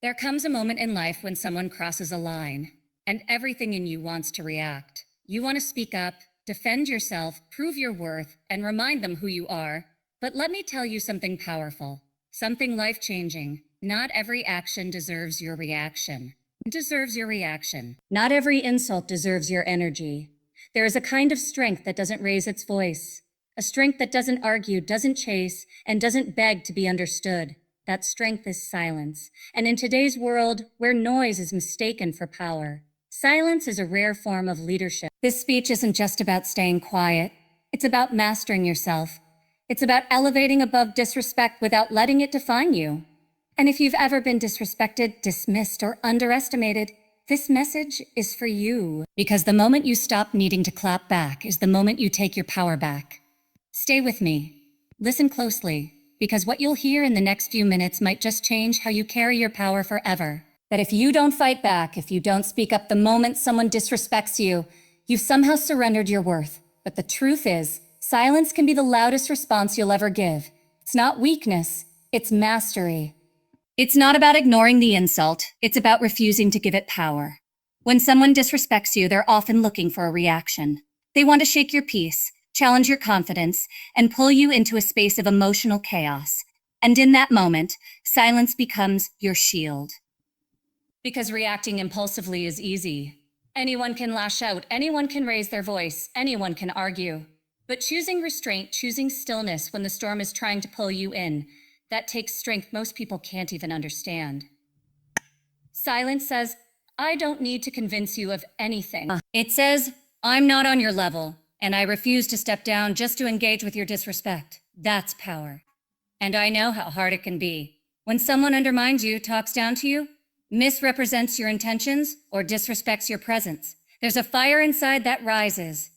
There comes a moment in life when someone crosses a line, and everything in you wants to react. You want to speak up, defend yourself, prove your worth, and remind them who you are. But let me tell you something powerful, something life-changing. Not every action deserves your reaction. Not every insult deserves your energy. There is a kind of strength that doesn't raise its voice, a strength that doesn't argue, doesn't chase, and doesn't beg to be understood. That strength is silence. And in today's world, where noise is mistaken for power, silence is a rare form of leadership. This speech isn't just about staying quiet. It's about mastering yourself. It's about elevating above disrespect without letting it define you. And if you've ever been disrespected, dismissed, or underestimated, this message is for you. Because the moment you stop needing to clap back is the moment you take your power back. Stay with me. Listen closely, because what you'll hear in the next few minutes might just change how you carry your power forever. That if you don't fight back, if you don't speak up the moment someone disrespects you, you've somehow surrendered your worth. But the truth is, silence can be the loudest response you'll ever give. It's not weakness, it's mastery. It's not about ignoring the insult, it's about refusing to give it power. When someone disrespects you, they're often looking for a reaction. They want to shake your peace, challenge your confidence, and pull you into a space of emotional chaos. And in that moment, silence becomes your shield. Because reacting impulsively is easy. Anyone can lash out, anyone can raise their voice, anyone can argue. But choosing restraint, choosing stillness when the storm is trying to pull you in, that takes strength most people can't even understand. Silence says, I don't need to convince you of anything. It says, I'm not on your level, and I refuse to step down just to engage with your disrespect. That's power. And I know how hard it can be. When someone undermines you, talks down to you, misrepresents your intentions, or disrespects your presence, there's a fire inside that rises.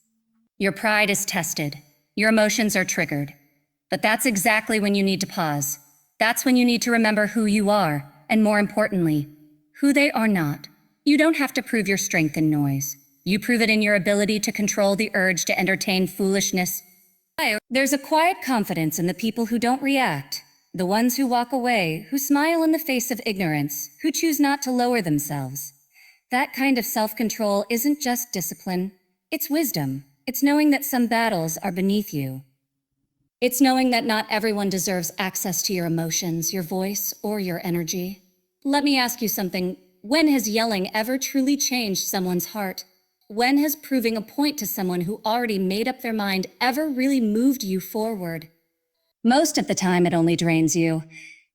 Your pride is tested. Your emotions are triggered. But that's exactly when you need to pause. That's when you need to remember who you are, and more importantly, who they are not. You don't have to prove your strength in noise. You prove it in your ability to control the urge to entertain foolishness. There's a quiet confidence in the people who don't react, the ones who walk away, who smile in the face of ignorance, who choose not to lower themselves. That kind of self-control isn't just discipline, it's wisdom. It's knowing that some battles are beneath you. It's knowing that not everyone deserves access to your emotions, your voice, or your energy. Let me ask you something. When has yelling ever truly changed someone's heart? When has proving a point to someone who already made up their mind ever really moved you forward? Most of the time, it only drains you.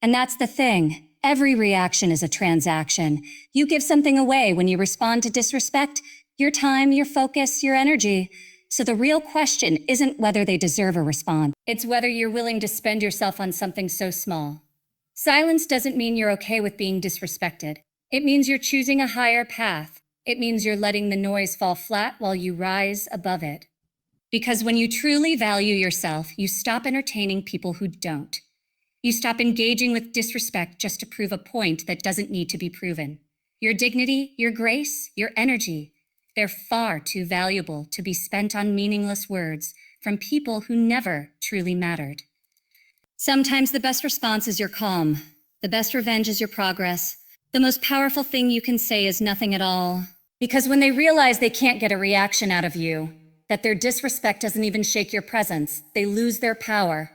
And that's the thing. Every reaction is a transaction. You give something away when you respond to disrespect, your time, your focus, your energy. So the real question isn't whether they deserve a response. It's whether you're willing to spend yourself on something so small. Silence doesn't mean you're okay with being disrespected. It means you're choosing a higher path. It means you're letting the noise fall flat while you rise above it. Because when you truly value yourself, you stop entertaining people who don't. You stop engaging with disrespect just to prove a point that doesn't need to be proven. Your dignity, your grace, your energy, they're far too valuable to be spent on meaningless words from people who never truly mattered. Sometimes the best response is your calm. The best revenge is your progress. The most powerful thing you can say is nothing at all. Because when they realize they can't get a reaction out of you, that their disrespect doesn't even shake your presence, they lose their power,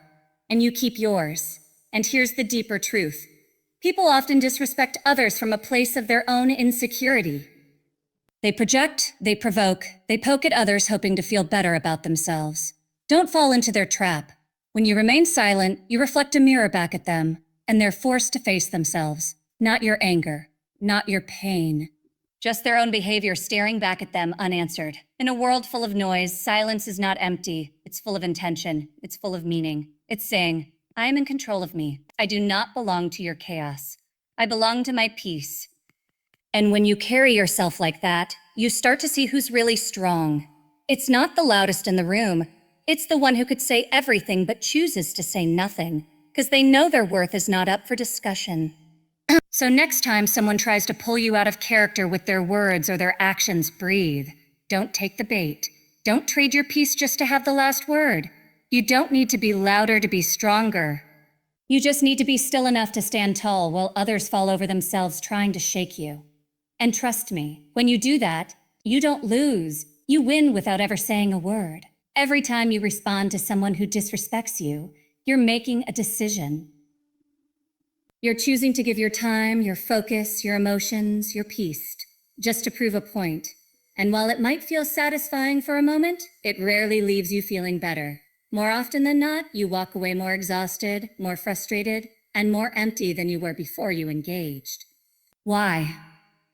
and you keep yours. And here's the deeper truth. People often disrespect others from a place of their own insecurity. They project, they provoke, they poke at others hoping to feel better about themselves. Don't fall into their trap. When you remain silent, you reflect a mirror back at them, and they're forced to face themselves. Not your anger, not your pain. Just their own behavior staring back at them unanswered. In a world full of noise, silence is not empty. It's full of intention. It's full of meaning. It's saying, I am in control of me. I do not belong to your chaos. I belong to my peace. And when you carry yourself like that, you start to see who's really strong. It's not the loudest in the room. It's the one who could say everything but chooses to say nothing, because they know their worth is not up for discussion. So next time someone tries to pull you out of character with their words or their actions, breathe. Don't take the bait. Don't trade your peace just to have the last word. You don't need to be louder to be stronger. You just need to be still enough to stand tall while others fall over themselves trying to shake you. And trust me, when you do that, you don't lose. You win without ever saying a word. Every time you respond to someone who disrespects you, you're making a decision. You're choosing to give your time, your focus, your emotions, your peace, just to prove a point. And while it might feel satisfying for a moment, it rarely leaves you feeling better. More often than not, you walk away more exhausted, more frustrated, and more empty than you were before you engaged. Why?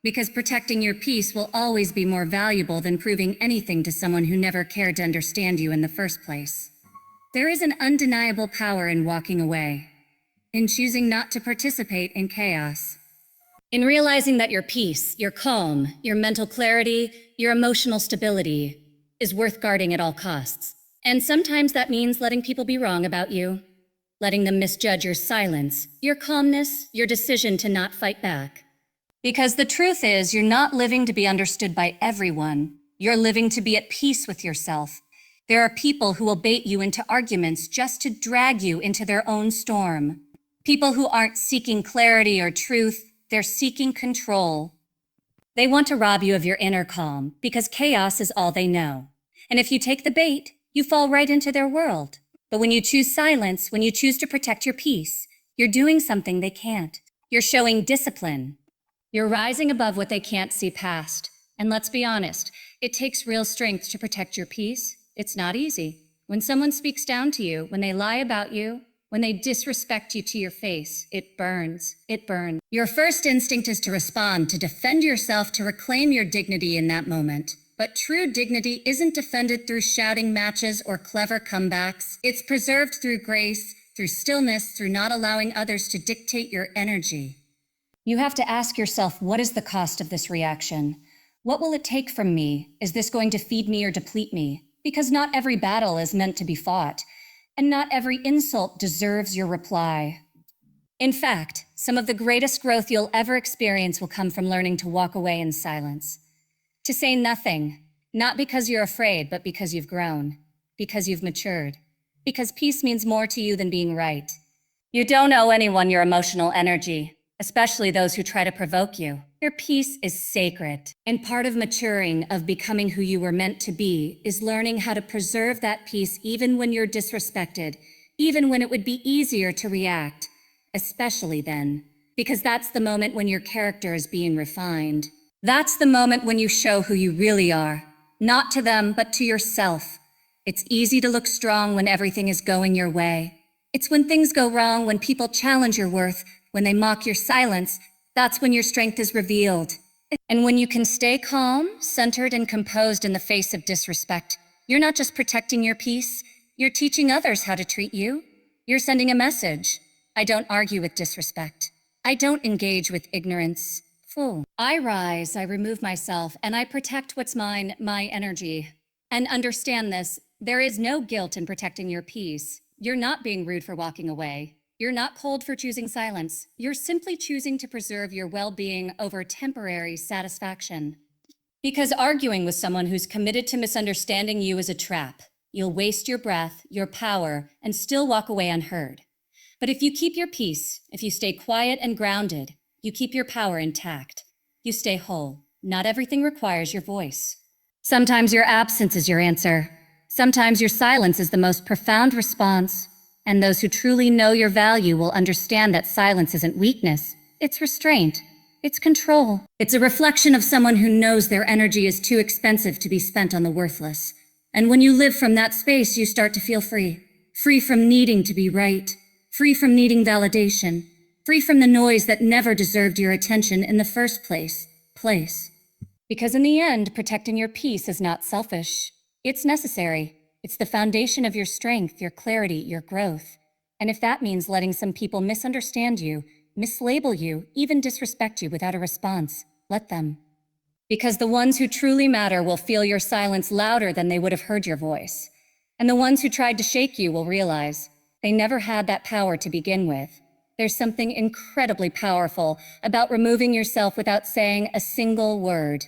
Because protecting your peace will always be more valuable than proving anything to someone who never cared to understand you in the first place. There is an undeniable power in walking away, in choosing not to participate in chaos, in realizing that your peace, your calm, your mental clarity, your emotional stability is worth guarding at all costs. And sometimes that means letting people be wrong about you, letting them misjudge your silence, your calmness, your decision to not fight back. Because the truth is, you're not living to be understood by everyone. You're living to be at peace with yourself. There are people who will bait you into arguments just to drag you into their own storm. People who aren't seeking clarity or truth, they're seeking control. They want to rob you of your inner calm because chaos is all they know. And if you take the bait, you fall right into their world. But when you choose silence, when you choose to protect your peace, you're doing something they can't. You're showing discipline. You're rising above what they can't see past. And let's be honest, it takes real strength to protect your peace. It's not easy. When someone speaks down to you, when they lie about you, when they disrespect you to your face, it burns. It burns. Your first instinct is to respond, to defend yourself, to reclaim your dignity in that moment. But true dignity isn't defended through shouting matches or clever comebacks. It's preserved through grace, through stillness, through not allowing others to dictate your energy. You have to ask yourself, what is the cost of this reaction? What will it take from me? Is this going to feed me or deplete me? Because not every battle is meant to be fought, and not every insult deserves your reply. In fact, some of the greatest growth you'll ever experience will come from learning to walk away in silence. To say nothing, not because you're afraid, but because you've grown, because you've matured, because peace means more to you than being right. You don't owe anyone your emotional energy, especially those who try to provoke you. Your peace is sacred, and part of maturing, of becoming who you were meant to be, is learning how to preserve that peace even when you're disrespected, even when it would be easier to react, especially then, because that's the moment when your character is being refined. That's the moment when you show who you really are, not to them, but to yourself. It's easy to look strong when everything is going your way. It's when things go wrong, when people challenge your worth, when they mock your silence, that's when your strength is revealed. And when you can stay calm, centered, and composed in the face of disrespect, you're not just protecting your peace, you're teaching others how to treat you. You're sending a message. I don't argue with disrespect. I don't engage with ignorance. Fool. I rise, I remove myself, and I protect what's mine, my energy. And understand this, there is no guilt in protecting your peace. You're not being rude for walking away. You're not cold for choosing silence. You're simply choosing to preserve your well-being over temporary satisfaction. Because arguing with someone who's committed to misunderstanding you is a trap. You'll waste your breath, your power, and still walk away unheard. But if you keep your peace, if you stay quiet and grounded, you keep your power intact. You stay whole. Not everything requires your voice. Sometimes your absence is your answer. Sometimes your silence is the most profound response. And those who truly know your value will understand that silence isn't weakness. It's restraint. It's control. It's a reflection of someone who knows their energy is too expensive to be spent on the worthless. And when you live from that space, you start to feel free. Free from needing to be right. Free from needing validation. Free from the noise that never deserved your attention in the first place. Because in the end, protecting your peace is not selfish. It's necessary. It's the foundation of your strength, your clarity, your growth. And if that means letting some people misunderstand you, mislabel you, even disrespect you without a response, let them. Because the ones who truly matter will feel your silence louder than they would have heard your voice. And the ones who tried to shake you will realize they never had that power to begin with. There's something incredibly powerful about removing yourself without saying a single word.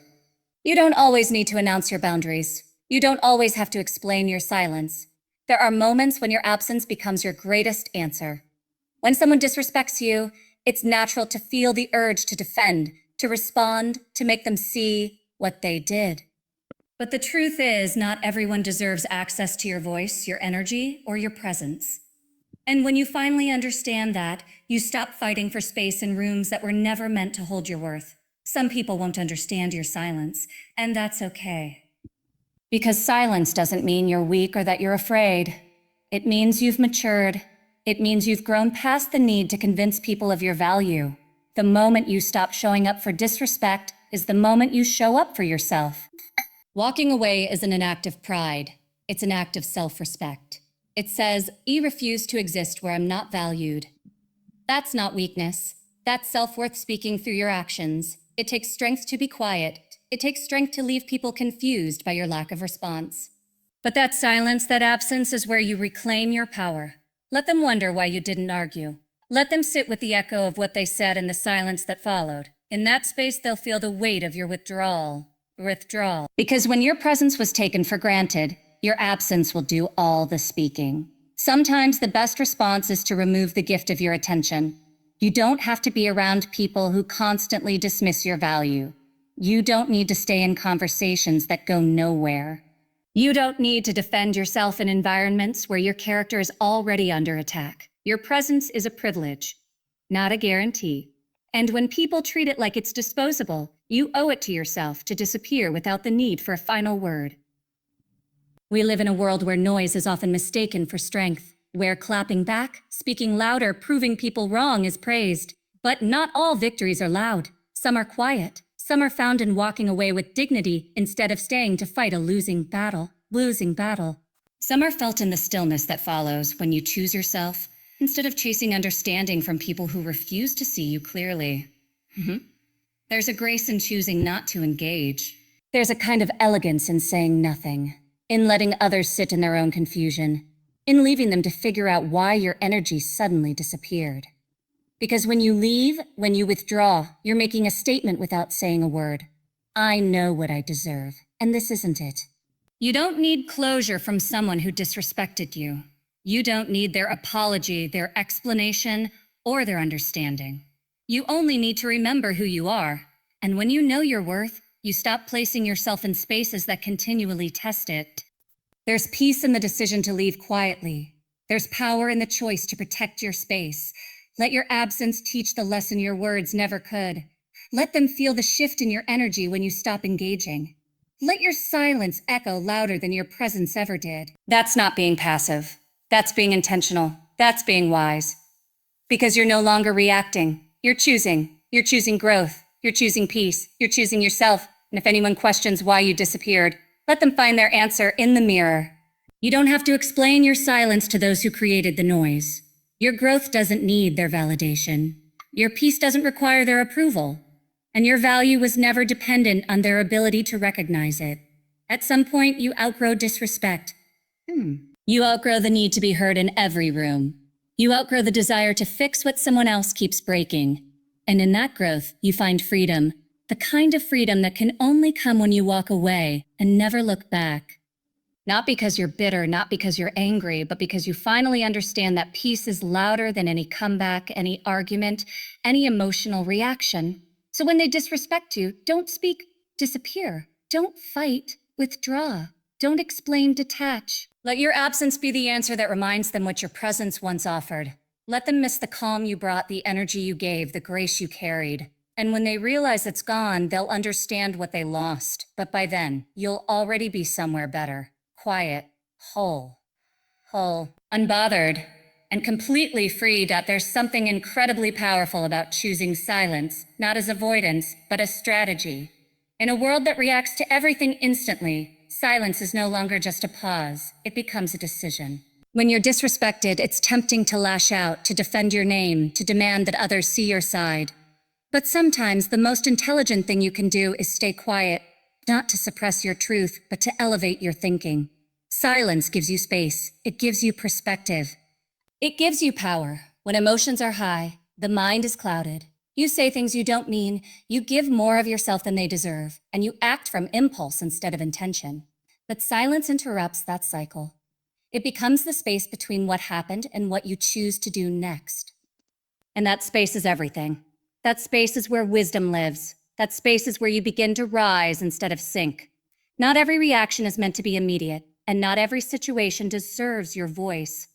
You don't always need to announce your boundaries. You don't always have to explain your silence. There are moments when your absence becomes your greatest answer. When someone disrespects you, it's natural to feel the urge to defend, to respond, to make them see what they did. But the truth is, not everyone deserves access to your voice, your energy, or your presence. And when you finally understand that, you stop fighting for space in rooms that were never meant to hold your worth. Some people won't understand your silence, and that's okay. Because silence doesn't mean you're weak or that you're afraid. It means you've matured. It means you've grown past the need to convince people of your value. The moment you stop showing up for disrespect is the moment you show up for yourself. Walking away isn't an act of pride. It's an act of self-respect. It says, I refuse to exist where I'm not valued. That's not weakness. That's self-worth speaking through your actions. It takes strength to be quiet. It takes strength to leave people confused by your lack of response. But that silence, that absence, is where you reclaim your power. Let them wonder why you didn't argue. Let them sit with the echo of what they said in the silence that followed. In that space, they'll feel the weight of your withdrawal. Because when your presence was taken for granted, your absence will do all the speaking. Sometimes the best response is to remove the gift of your attention. You don't have to be around people who constantly dismiss your value. You don't need to stay in conversations that go nowhere. You don't need to defend yourself in environments where your character is already under attack. Your presence is a privilege, not a guarantee. And when people treat it like it's disposable, you owe it to yourself to disappear without the need for a final word. We live in a world where noise is often mistaken for strength, where clapping back, speaking louder, proving people wrong is praised. But not all victories are loud. Some are quiet. Some are found in walking away with dignity instead of staying to fight a losing battle. Some are felt in the stillness that follows when you choose yourself instead of chasing understanding from people who refuse to see you clearly. There's a grace in choosing not to engage. There's a kind of elegance in saying nothing, in letting others sit in their own confusion, in leaving them to figure out why your energy suddenly disappeared. Because when you leave, when you withdraw, you're making a statement without saying a word. I know what I deserve, and this isn't it. You don't need closure from someone who disrespected you. You don't need their apology, their explanation, or their understanding. You only need to remember who you are. And when you know your worth, you stop placing yourself in spaces that continually test it. There's peace in the decision to leave quietly. There's power in the choice to protect your space. Let your absence teach the lesson your words never could. Let them feel the shift in your energy when you stop engaging. Let your silence echo louder than your presence ever did. That's not being passive. That's being intentional. That's being wise. Because you're no longer reacting. You're choosing. You're choosing growth. You're choosing peace. You're choosing yourself. And if anyone questions why you disappeared, let them find their answer in the mirror. You don't have to explain your silence to those who created the noise. Your growth doesn't need their validation. Your peace doesn't require their approval. And your value was never dependent on their ability to recognize it. At some point, you outgrow disrespect. You outgrow the need to be heard in every room. You outgrow the desire to fix what someone else keeps breaking. And in that growth, you find freedom. The kind of freedom that can only come when you walk away and never look back. Not because you're bitter, not because you're angry, but because you finally understand that peace is louder than any comeback, any argument, any emotional reaction. So when they disrespect you, don't speak, disappear. Don't fight, withdraw. Don't explain, detach. Let your absence be the answer that reminds them what your presence once offered. Let them miss the calm you brought, the energy you gave, the grace you carried. And when they realize it's gone, they'll understand what they lost. But by then, you'll already be somewhere better. Quiet, whole, unbothered, and completely free. There's something incredibly powerful about choosing silence, not as avoidance, but as strategy. In a world that reacts to everything instantly, silence is no longer just a pause, it becomes a decision. When you're disrespected, it's tempting to lash out, to defend your name, to demand that others see your side. But sometimes the most intelligent thing you can do is stay quiet, not to suppress your truth, but to elevate your thinking. Silence gives you space. It gives you perspective. It gives you power. When emotions are high, the mind is clouded. You say things you don't mean, you give more of yourself than they deserve, and you act from impulse instead of intention. But silence interrupts that cycle. It becomes the space between what happened and what you choose to do next. And that space is everything. That space is where wisdom lives. That space is where you begin to rise instead of sink. Not every reaction is meant to be immediate, and not every situation deserves your voice.